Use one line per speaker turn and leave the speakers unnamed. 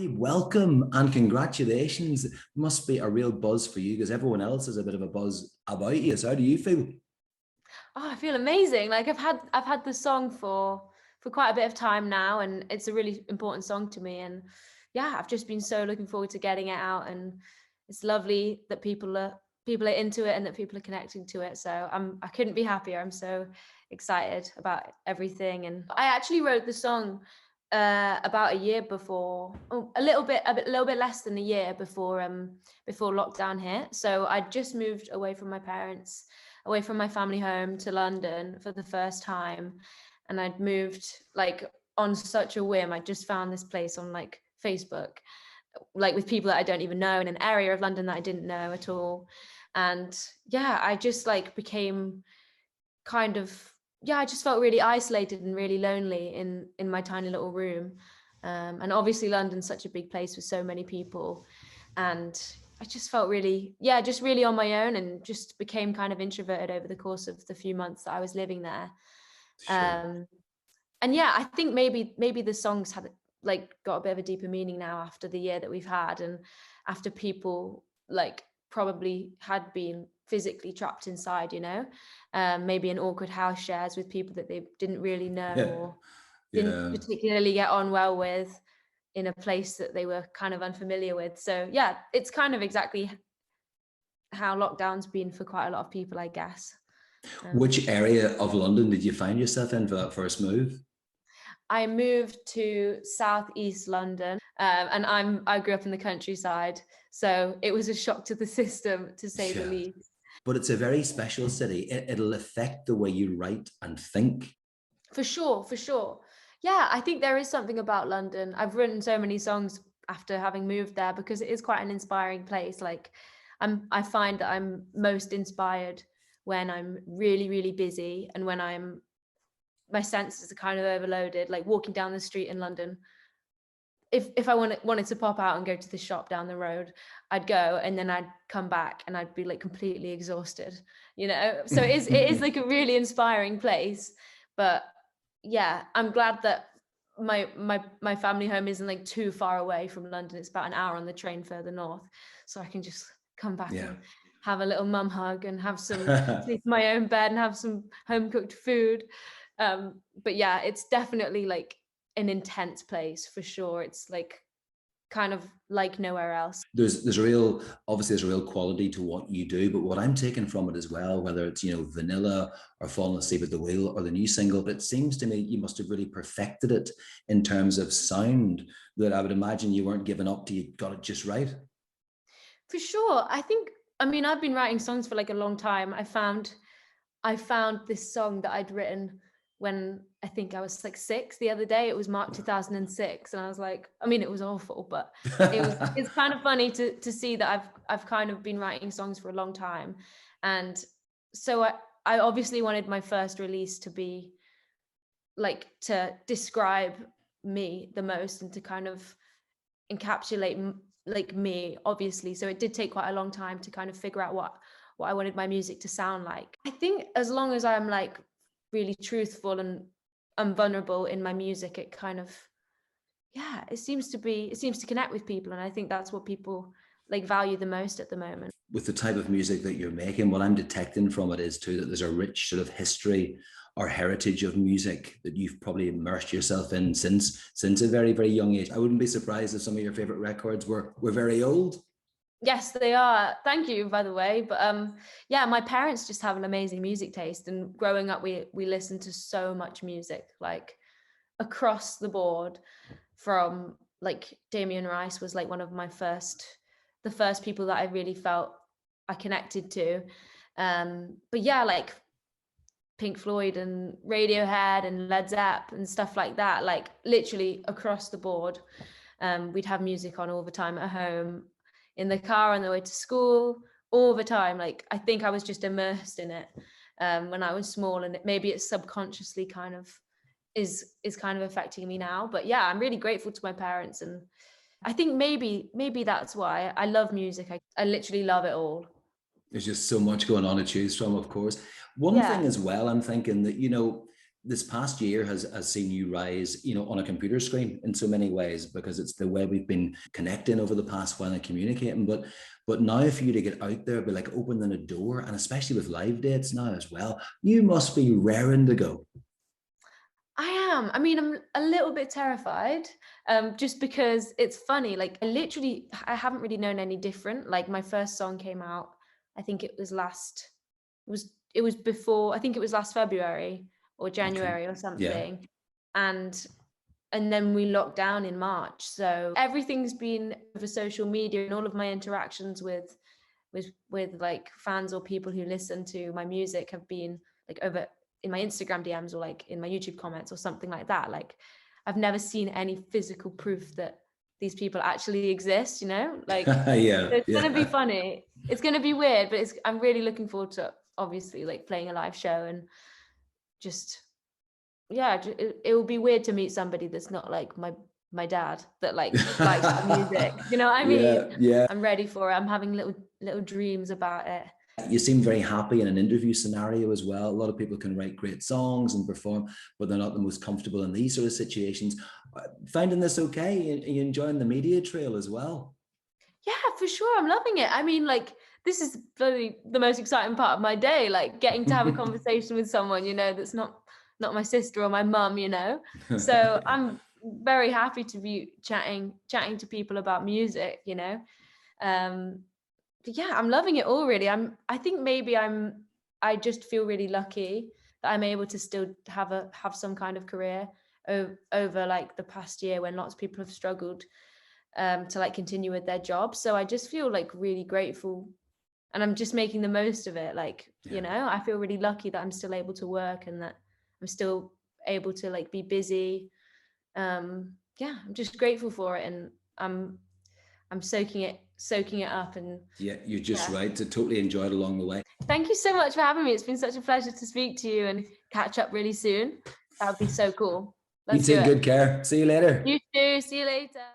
Hey, welcome and congratulations. It must be a real buzz for you because everyone else has a bit of a buzz about you. So how do you feel?
Oh, I feel amazing. Like I've had the song for quite a bit of time now, and it's a really important song to me. And yeah, I've just been so looking forward to getting it out, and it's lovely that people are into it and that people are connecting to it. So I couldn't be happier. I'm so excited about everything. And I actually wrote the song about a year before, oh, a little bit less than a year before lockdown hit. So I just moved away from my parents, away from my family home to London for the first time. And I'd moved like on such a whim. I just found this place on like Facebook, like with people that I don't even know in an area of London that I didn't know at all. And yeah, I just like became kind of, yeah, I just felt really isolated and really lonely in my tiny little room. And obviously London's such a big place with so many people. And I just felt really, yeah, just really on my own, and just became kind of introverted over the course of the few months that I was living there.
Sure.
Um, and yeah, I think maybe the songs had like got a bit of a deeper meaning now after the year that we've had, and after people like probably had been physically trapped inside, maybe in awkward house shares with people that they didn't really know
Yeah.
or didn't
Yeah.
particularly get on well with, in a place that they were kind of unfamiliar with. So yeah, it's kind of exactly how lockdown's been for quite a lot of people, I guess. Um,
Which area of London did you find yourself in for that first move?
I moved to Southeast London, and I grew up in the countryside, so it was a shock to the system, to say the
Yeah.
least.
But it's a very special city. It'll affect the way you write and think.
For sure, for sure. Yeah, I think there is something about London. I've written so many songs after having moved there because it is quite an inspiring place. Like I find that I'm most inspired when I'm really, really busy, and when my senses are kind of overloaded, like walking down the street in London. If I wanted to pop out and go to the shop down the road, I'd go, and then I'd come back and I'd be like completely exhausted, So it is like a really inspiring place. But yeah, I'm glad that my family home isn't like too far away from London. It's about an hour on the train further north, so I can just come back
Yeah.
and have a little mum hug and have some sleep in my own bed and have some home cooked food. But yeah, it's definitely like an intense place for sure. It's like kind of like nowhere else.
There's a real, obviously there's a real quality to what you do, but what I'm taking from it as well, whether it's Vanilla or Falling Asleep at the Wheel or the new single, but it seems to me you must have really perfected it in terms of sound, that I would imagine you weren't giving up till you got it just right.
For sure. I mean, I've been writing songs for like a long time. I found this song that I'd written when I think I was like 6 the other day. It was March 2006, and I was like, I mean, it was awful, but it's kind of funny to see that I've kind of been writing songs for a long time. And so I obviously wanted my first release to be like to describe me the most, and to kind of encapsulate like me, obviously. So it did take quite a long time to kind of figure out what I wanted my music to sound like. I think as long as I'm like really truthful and I'm vulnerable in my music, it kind of, yeah, it seems to connect with people, and I think that's what people like value the most at the moment.
With the type of music that you're making, what I'm detecting from it is too that there's a rich sort of history or heritage of music that you've probably immersed yourself in since a very, very young age. I wouldn't be surprised if some of your favorite records were very old.
Yes, they are. Thank you, by the way. But yeah, my parents just have an amazing music taste, and growing up, we listened to so much music, like across the board. From like Damien Rice was like one of the first people that I really felt I connected to. But yeah, like Pink Floyd and Radiohead and Led Zepp and stuff like that, like literally across the board. We'd have music on all the time at home, in the car on the way to school, all the time. Like I think I was just immersed in it when I was small, and maybe it's subconsciously kind of is kind of affecting me now. But yeah, I'm really grateful to my parents, and I think maybe that's why I love music. I literally love it all.
There's just so much going on to choose from, of course. One thing
Yeah.
as well, I'm thinking that, this past year has seen you rise, on a computer screen in so many ways, because it's the way we've been connecting over the past while and communicating. But now for you to get out there, be like opening a door, and especially with live dates now as well, you must be raring to go.
I am. I mean, I'm a little bit terrified, just because it's funny. Like, I haven't really known any different. Like, my first song came out, I think it was before, I think it was last February or
Okay.
January or
Yeah.
something. And then we locked down in March. So everything's been over social media, and all of my interactions with like fans or people who listen to my music have been like over in my Instagram DMs or like in my YouTube comments or something like that. Like, I've never seen any physical proof that these people actually exist, like,
Yeah.
so it's going to be
Yeah.
funny. It's going to be weird, but I'm really looking forward to obviously like playing a live show, and just, yeah, it will be weird to meet somebody that's not like my dad, that like likes my music. You know what I mean?
Yeah. Yeah.
I'm ready for it. I'm having little dreams about it.
You seem very happy in an interview scenario as well. A lot of people can write great songs and perform, but they're not the most comfortable in these sort of situations. Finding this okay? Are you enjoying the media trail as well?
Yeah, for sure. I'm loving it. I mean, like, this is really the most exciting part of my day, like getting to have a conversation with someone, that's not my sister or my mum. So I'm very happy to be chatting to people about music. But yeah, I'm loving it all really. I think maybe I just feel really lucky that I'm able to still have some kind of career over like the past year, when lots of people have struggled to like continue with their jobs. So I just feel like really grateful, and I'm just making the most of it. Like,
Yeah.
I feel really lucky that I'm still able to work, and that I'm still able to like be busy. Yeah, I'm just grateful for it, and I'm soaking it up. And
Yeah, you're just
yeah,
right to totally enjoy it along the way.
thank you so much for having me. It's been such a pleasure to speak to you and catch up really soon. That would be so cool.
You
Let's do
take
it.
good care. See you later.
You too. See you later.